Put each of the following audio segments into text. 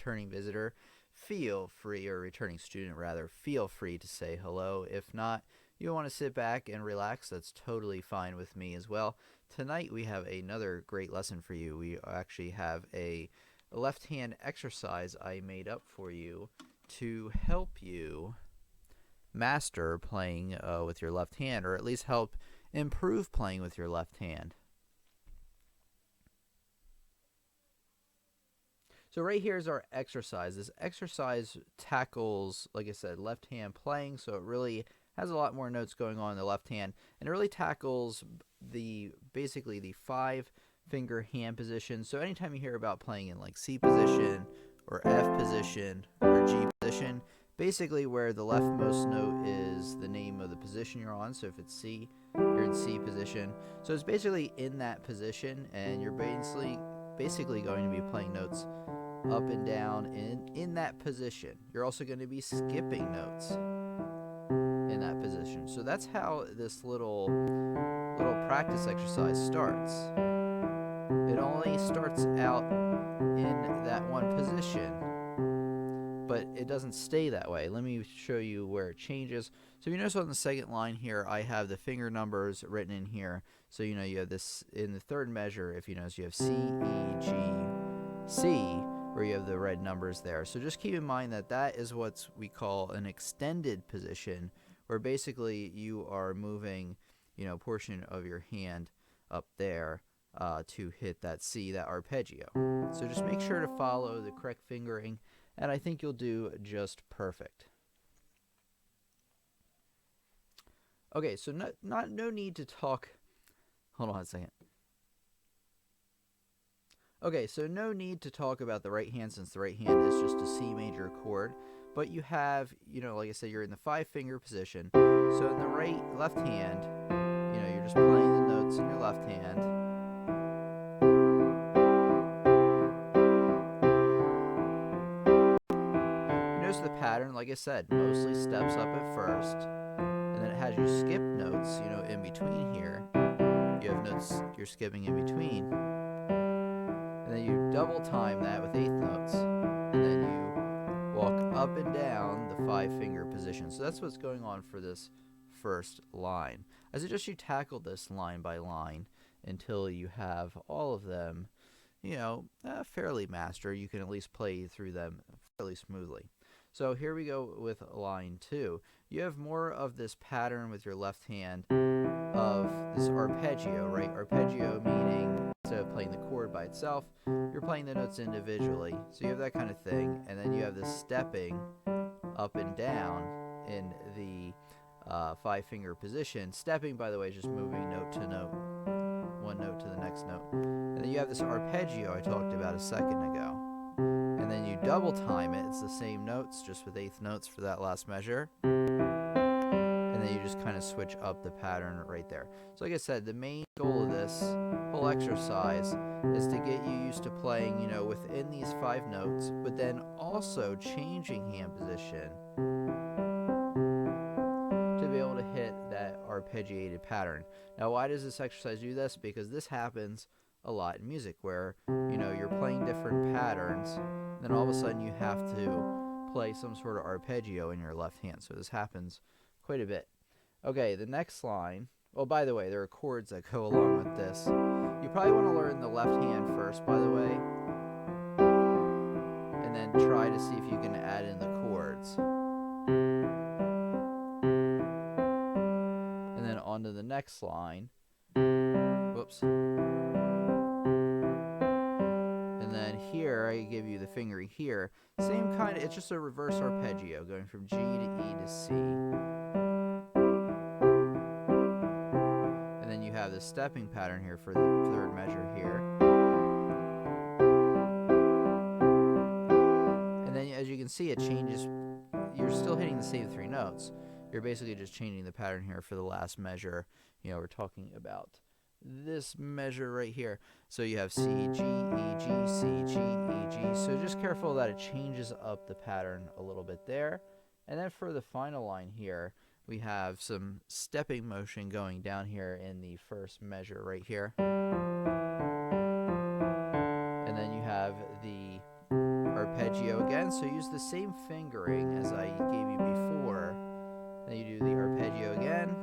returning visitor, feel free, or returning student rather, feel free to say hello. If not, you want to sit back and relax, that's totally fine with me as well. Tonight we have another great lesson for you. We actually have a left hand exercise I made up for you to help you master playing with your left hand, or at least help improve playing with your left hand. So right here is our exercise. This exercise tackles, like I said, left hand playing, so it really has a lot more notes going on in the left hand, and it really tackles basically the 5-finger hand position. So anytime you hear about playing in like C position or F position or G position, basically where the leftmost note is the name of the position you're on. So if it's C, you're in C position. So it's basically in that position, and you're basically going to be playing notes up and down in that position. You're also going to be skipping notes in that position. So that's how this little practice exercise starts. It only starts out in that one position, but it doesn't stay that way. Let me show you where it changes. So you notice on the second line here, I have the finger numbers written in here. So you have this in the third measure. If you notice, you have C, E, G, C, where you have the red numbers there. So just keep in mind that that is what we call an extended position, where basically you are moving, a portion of your hand up there to hit that C, that arpeggio. So just make sure to follow the correct fingering, and I think you'll do just perfect. Okay, so no need to talk. Hold on a second. Okay, so no need to talk about the right hand, since the right hand is just a C major chord. But you have, like I said, you're in the 5-finger position. So in the left hand, you're just playing the notes in your left hand. You notice the pattern, like I said, mostly steps up at first, and then it has you skip notes, in between here. You have notes you're skipping in between. And then you double time that with 8th notes, and then you walk up and down the 5-finger position. So that's what's going on for this first line. I suggest you tackle this line by line until you have all of them, fairly mastered. You can at least play through them fairly smoothly. So here we go with line 2. You have more of this pattern with your left hand of this arpeggio, right? Arpeggio meaning, instead of playing the chord by itself, you're playing the notes individually. So you have that kind of thing, and then you have this stepping up and down in the 5-finger position. Stepping, by the way, is just moving note to note, one note to the next note. And then you have this arpeggio I talked about a second ago. And then you double time it. It's the same notes, just with 8th notes for that last measure. And then you just kind of switch up the pattern right there. So like I said, the main goal of this whole exercise is to get you used to playing, within these 5 notes, but then also changing hand position to be able to hit that arpeggiated pattern. Now, why does this exercise do this? Because this happens a lot in music, where, you're playing different patterns, and then all of a sudden you have to play some sort of arpeggio in your left hand. So this happens quite a bit. Okay, the next line. Oh, by the way, there are chords that go along with this. You probably want to learn the left hand first, by the way, and then try to see if you can add in the chords. And then on to the next line. Whoops. And then here, I give you the fingering here. Same kind of, it's just a reverse arpeggio, going from G to E to C. And then you have the stepping pattern here for the third measure here. And then as you can see, it changes. You're still hitting the same 3 notes. You're basically just changing the pattern here for the last measure. We're talking about this measure right here. So you have C, G, E, G, C, G, E, G. So just careful that it changes up the pattern a little bit there. And then for the final line here, we have some stepping motion going down here in the first measure right here. And then you have the arpeggio again. So use the same fingering as I gave you before. Then you do the arpeggio again.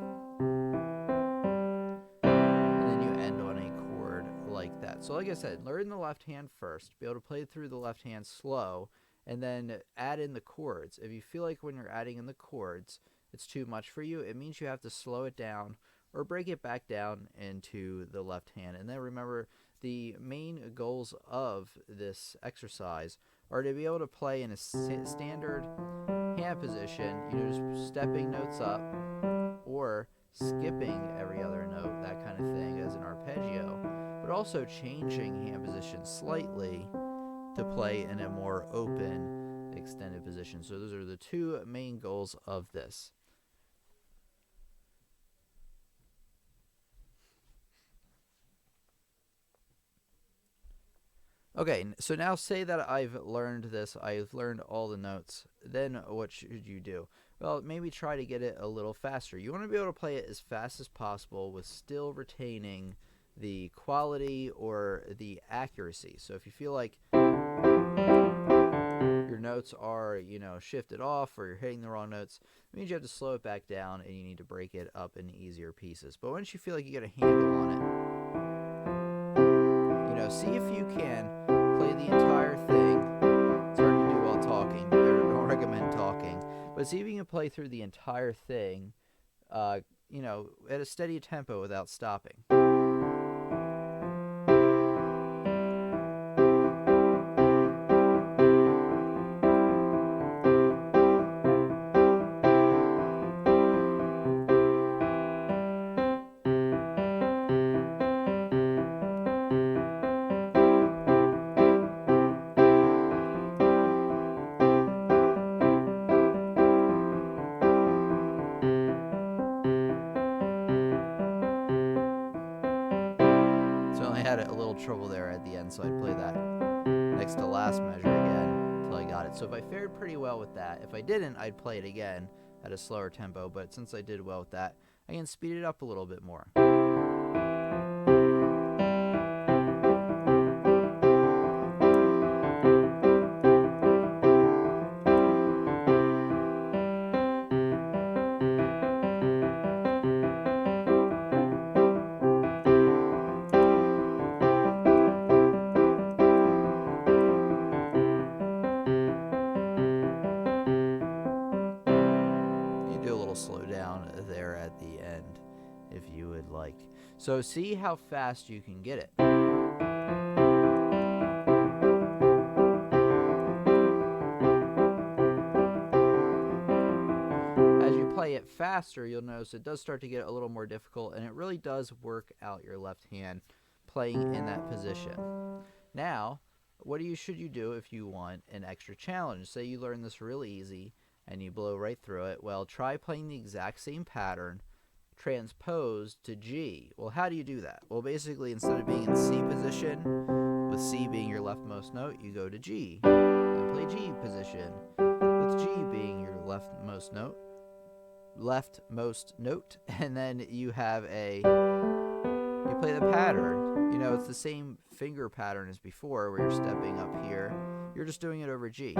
And then you end on a chord like that. So like I said, learn the left hand first. Be able to play through the left hand slow. And then add in the chords. If you feel like when you're adding in the chords, it's too much for you, it means you have to slow it down or break it back down into the left hand. And then remember, the main goals of this exercise are to be able to play in a standard hand position, just stepping notes up or skipping every other note, that kind of thing, as an arpeggio, but also changing hand position slightly to play in a more open, extended position. So those are the two main goals of this. Okay, so now say that I've learned this, I've learned all the notes, then what should you do? Well, maybe try to get it a little faster. You want to be able to play it as fast as possible with still retaining the quality or the accuracy. So if you feel like your notes are, shifted off, or you're hitting the wrong notes, it means you have to slow it back down and you need to break it up in easier pieces. But once you feel like you get a handle on it, see if you can play the entire thing. It's hard to do while talking. I don't recommend talking. But see if you can play through the entire thing, at a steady tempo without stopping. Had a little trouble there at the end, so I'd play that next to last measure again until I got it. So if I fared pretty well with that, if I didn't, I'd play it again at a slower tempo, but since I did well with that, I can speed it up a little bit more. Slow down there at the end if you would like. So see how fast you can get it. As you play it faster, you'll notice it does start to get a little more difficult, and it really does work out your left hand playing in that position. Now, what should you do if you want an extra challenge? Say you learn this really easy and you blow right through it. Well, try playing the exact same pattern transposed to G. Well, how do you do that? Well, basically, instead of being in C position, with C being your leftmost note, you go to G and play G position, with G being your leftmost note, and then you play the pattern. It's the same finger pattern as before, where you're stepping up here. You're just doing it over G.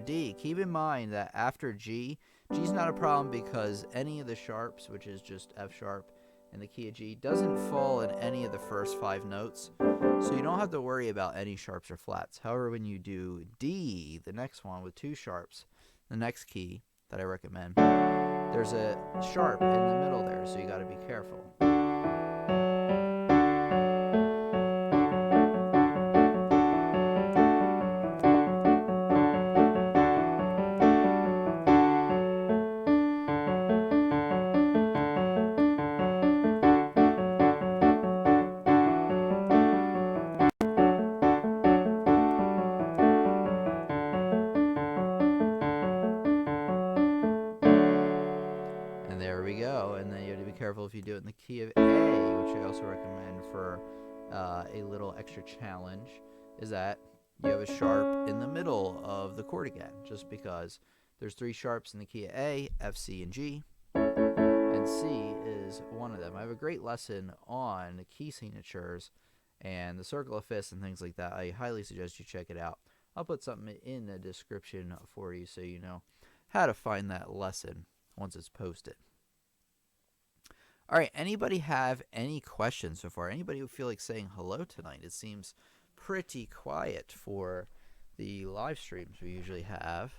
D. Keep in mind that after G's not a problem because any of the sharps, which is just F sharp and the key of G, doesn't fall in any of the first 5 notes. So you don't have to worry about any sharps or flats. However, when you do D, the next one with 2 sharps, the next key that I recommend, there's a sharp in the middle there, so you got to be careful. careful if you do it in the key of A, which I also recommend for a little extra challenge, is that you have a sharp in the middle of the chord again, just because there's 3 sharps in the key of A, F, C, and G, and C is one of them. I have a great lesson on the key signatures and the circle of fifths and things like that. I highly suggest you check it out. I'll put something in the description for you so you know how to find that lesson once it's posted. All right, anybody have any questions so far? Anybody who feel like saying hello tonight? It seems pretty quiet for the live streams we usually have.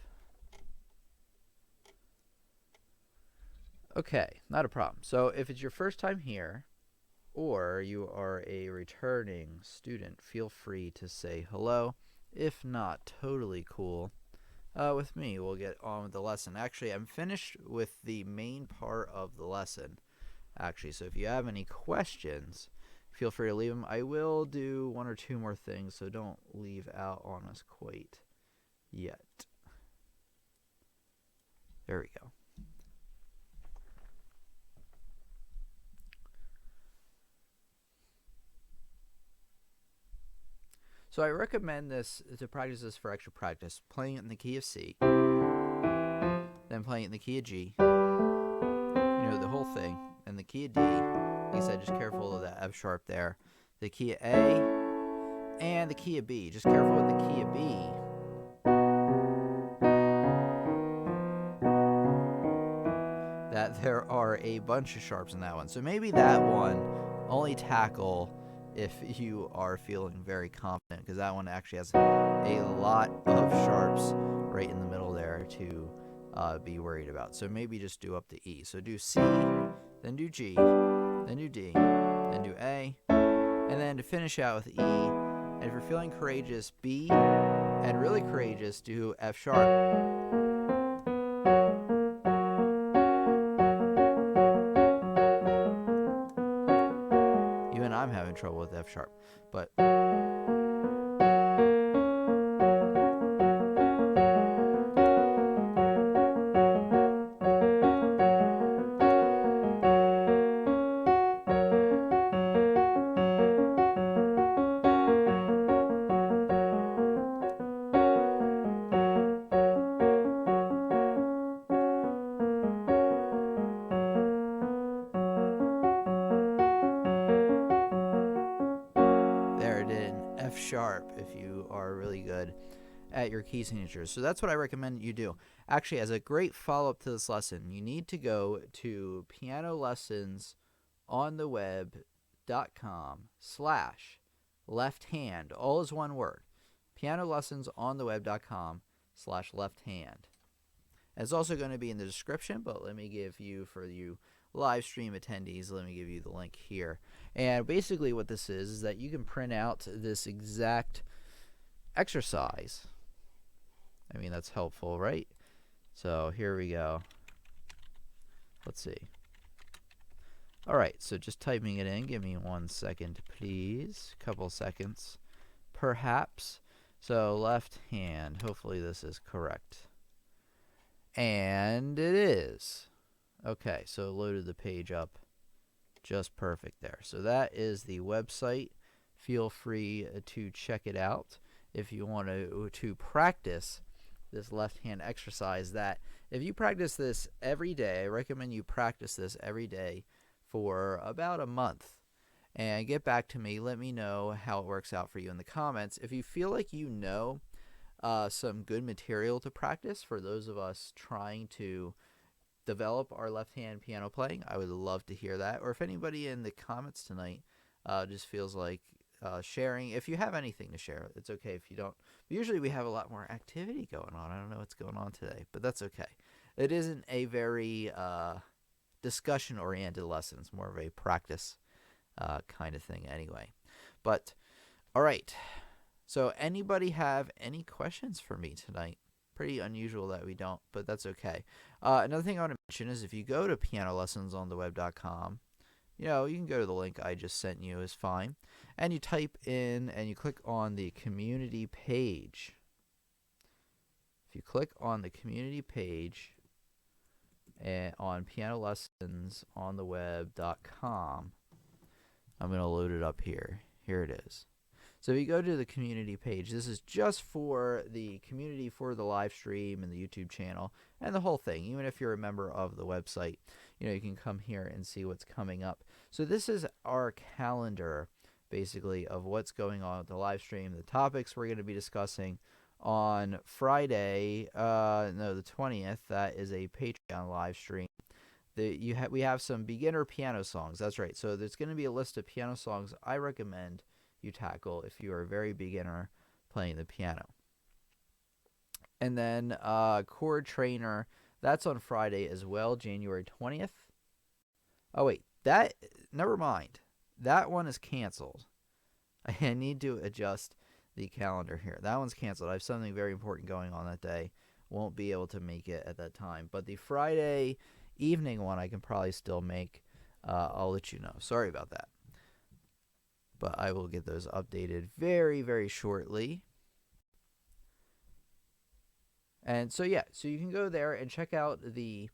Okay, not a problem. So if it's your first time here or you are a returning student, feel free to say hello. If not, totally cool. With me, we'll get on with the lesson. Actually, I'm finished with the main part of the lesson. Actually, so if you have any questions, feel free to leave them. I will do 1 or 2 more things, so don't leave out on us quite yet. There we go. So I recommend this to practice this for extra practice. Playing it in the key of C, then playing it in the key of G. You know, the whole thing. And the key of D. Like I said, just careful of that F sharp there. The key of A and the key of B. Just careful with the key of B. That there are a bunch of sharps in that one. So maybe that one only tackle if you are feeling very confident, because that one actually has a lot of sharps right in the middle there to be worried about. So maybe just do up to E. So do C, then do G, then do D, then do A, and then to finish out with E. And if you're feeling courageous, B, and really courageous, do F sharp. Even I'm having trouble with F sharp, but F sharp if you are really good at your key signatures. So that's what I recommend you do. Actually, as a great follow-up to this lesson, you need to go to pianolessonsontheweb.com/left hand, all is one word. pianolessonsontheweb.com/left hand. It's also going to be in the description, but let me give you, for you live stream attendees, let me give you the link here. And basically what this is that you can print out this exact exercise. I mean, that's helpful, right? So here we go. Let's see. All right, so just typing it in. Give me 1 second, please. Couple seconds, perhaps. So left hand. Hopefully this is correct. And it is. Okay, so loaded the page up just perfect there. So that is the website. Feel free to check it out if you want to practice this left hand exercise. That if you practice this every day, I recommend you practice this every day for about a month and get back to me. Let me know how it works out for you in the comments. If you feel like you know some good material to practice for those of us trying to develop our left-hand piano playing, I would love to hear that. Or if anybody in the comments tonight just feels like sharing, if you have anything to share, it's okay if you don't. But usually we have a lot more activity going on. I don't know what's going on today, but that's okay. It isn't a very discussion-oriented lesson. It's more of a practice kind of thing anyway. But, all right. So anybody have any questions for me tonight? Pretty unusual that we don't, but that's okay. Another thing I want to mention is if you go to pianolessonsontheweb.com, you can go to the link I just sent you is fine, and you type in and you click on the community page. If you click on the community page, on pianolessonsontheweb.com. I'm going to load it up here. Here it is. So if you go to the community page, this is just for the community for the live stream and the YouTube channel and the whole thing. Even if you're a member of the website, you can come here and see what's coming up. So this is our calendar, basically, of what's going on with the live stream, the topics we're going to be discussing on Friday, the 20th. That is a Patreon live stream. We have some beginner piano songs. That's right. So there's going to be a list of piano songs I recommend you tackle if you are a very beginner playing the piano. And then chord trainer, that's on Friday as well, January 20th. Oh wait, never mind. That one is canceled. I need to adjust the calendar here. That one's canceled. I have something very important going on that day. Won't be able to make it at that time. But the Friday evening one I can probably still make. I'll let you know. Sorry about that. But I will get those updated very, very shortly. And so, yeah, so you can go there and check out the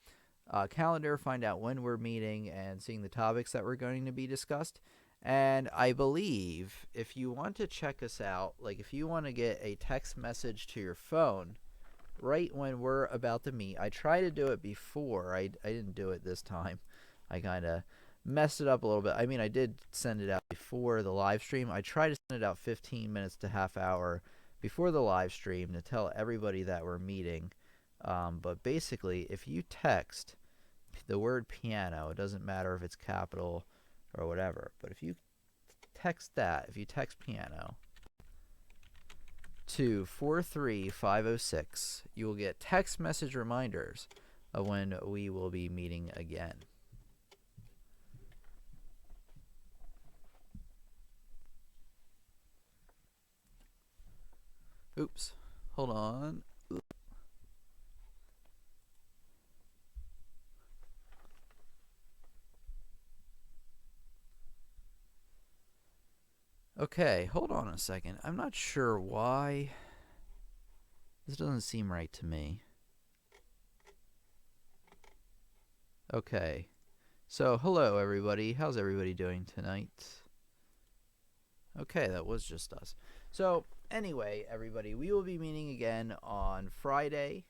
calendar, find out when we're meeting and seeing the topics that we're going to be discussed. And I believe if you want to check us out, like if you want to get a text message to your phone right when we're about to meet, I tried to do it before. I didn't do it this time. I kind of messed it up a little bit. I mean, I did send it out before the live stream. I tried to send it out 15 minutes to half hour before the live stream to tell everybody that we're meeting. But basically, if you text the word piano, it doesn't matter if it's capital or whatever, but if you text piano to 43506, you will get text message reminders of when we will be meeting again. Oops, hold on. Okay, hold on a second. I'm not sure why this doesn't seem right to me. Okay, so hello everybody. How's everybody doing tonight? Okay, that was just us. So anyway, everybody, we will be meeting again on Friday,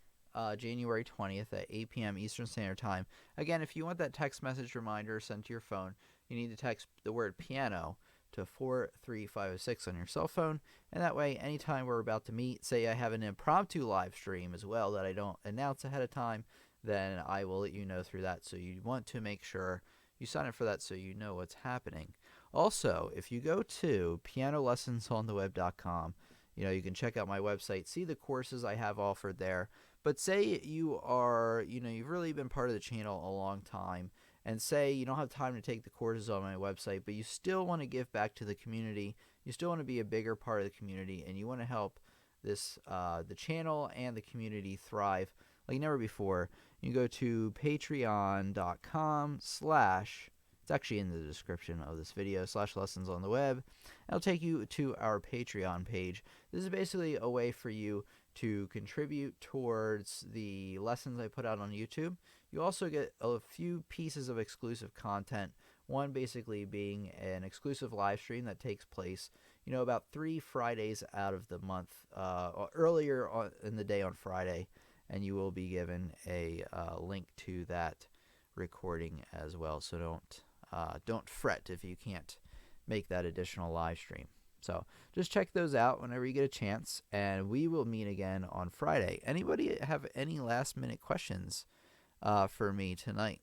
January 20th at 8 p.m. Eastern Standard Time. Again, if you want that text message reminder sent to your phone, you need to text the word piano to 43506 on your cell phone, and that way anytime we're about to meet, say I have an impromptu live stream as well that I don't announce ahead of time, then I will let you know through that. So you want to make sure you sign up for that so you know what's happening. Also, if you go to pianolessonsontheweb.com, you can check out my website, see the courses I have offered there. But say you are, you've really been part of the channel a long time, and say you don't have time to take the courses on my website, but you still want to give back to the community, you still want to be a bigger part of the community, and you want to help this the channel and the community thrive like never before, you go to patreon.com/ it's actually in the description of this video, /lessons on the web. It'll take you to our Patreon page. This is basically a way for you to contribute towards the lessons I put out on YouTube. You also get a few pieces of exclusive content, one basically being an exclusive live stream that takes place, about 3 Fridays out of the month, earlier in the day on Friday, and you will be given a link to that recording as well. So don't fret if you can't make that additional live stream. So just check those out whenever you get a chance, and we will meet again on Friday. Anybody have any last minute questions for me tonight?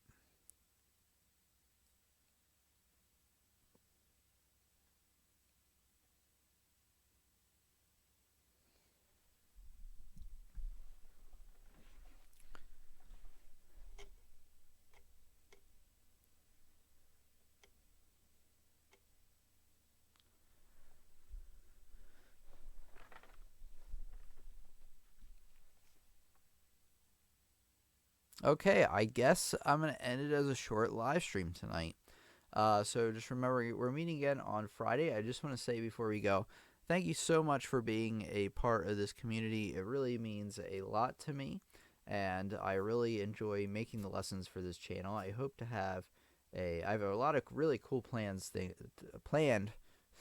Okay, I guess I'm going to end it as a short live stream tonight. So just remember, we're meeting again on Friday. I just want to say before we go, thank you so much for being a part of this community. It really means a lot to me. and I really enjoy making the lessons for this channel. I hope to have I have a lot of really cool planned,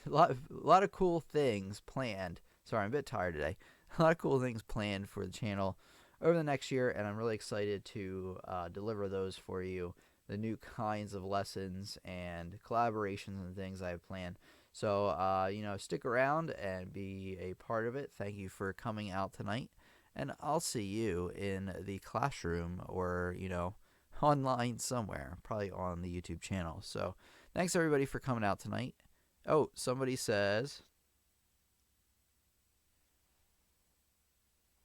a lot of cool things planned. Sorry, I'm a bit tired today. A lot of cool things planned for the channel over the next year, and I'm really excited to deliver those for you. The new kinds of lessons and collaborations and things I have planned. So, stick around and be a part of it. Thank you for coming out tonight, and I'll see you in the classroom or, online somewhere, probably on the YouTube channel. So, thanks everybody for coming out tonight. Oh, somebody says,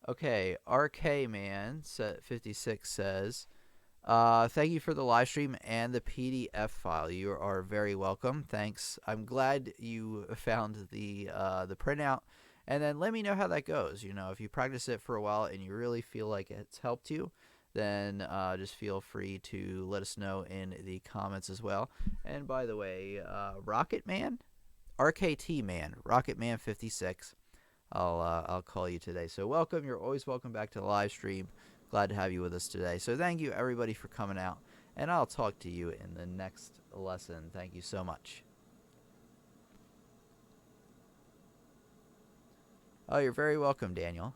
okay, RK Man 56 says, thank you for the live stream and the PDF file. You are very welcome. Thanks. I'm glad you found the printout. And then let me know how that goes. If you practice it for a while and you really feel like it's helped you, then just feel free to let us know in the comments as well. And by the way, Rocket Man, RKT Man, Rocket Man 56. I'll call you today. So welcome. You're always welcome back to the live stream. Glad to have you with us today. So thank you everybody for coming out, and I'll talk to you in the next lesson. Thank you so much. Oh, you're very welcome, Daniel.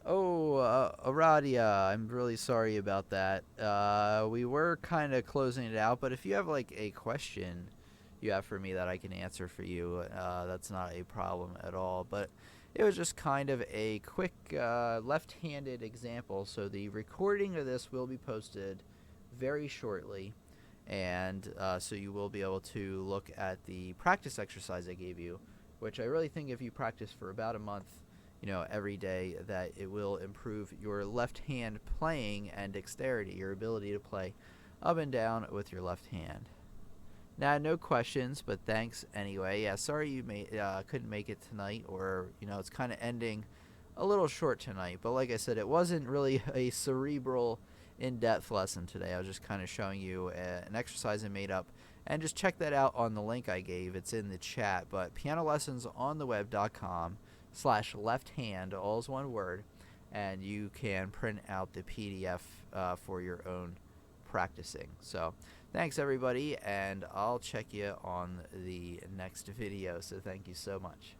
Oh, Aradia, I'm really sorry about that. We were kind of closing it out, but if you have like a question you have for me that I can answer for you, that's not a problem at all. But it was just kind of a quick left-handed example. So the recording of this will be posted very shortly, and so you will be able to look at the practice exercise I gave you, which I really think if you practice for about a month, every day, that it will improve your left hand playing and dexterity, your ability to play up and down with your left hand. Now, no questions, but thanks anyway. Yeah, sorry you couldn't make it tonight, or it's kind of ending a little short tonight. But like I said, it wasn't really a cerebral, in-depth lesson today. I was just kind of showing you an exercise I made up, and just check that out on the link I gave. It's in the chat. But pianolessonsontheweb.com/left hand, all is one word, and you can print out the PDF for your own practicing. So thanks everybody, and I'll check you on the next video. So thank you so much.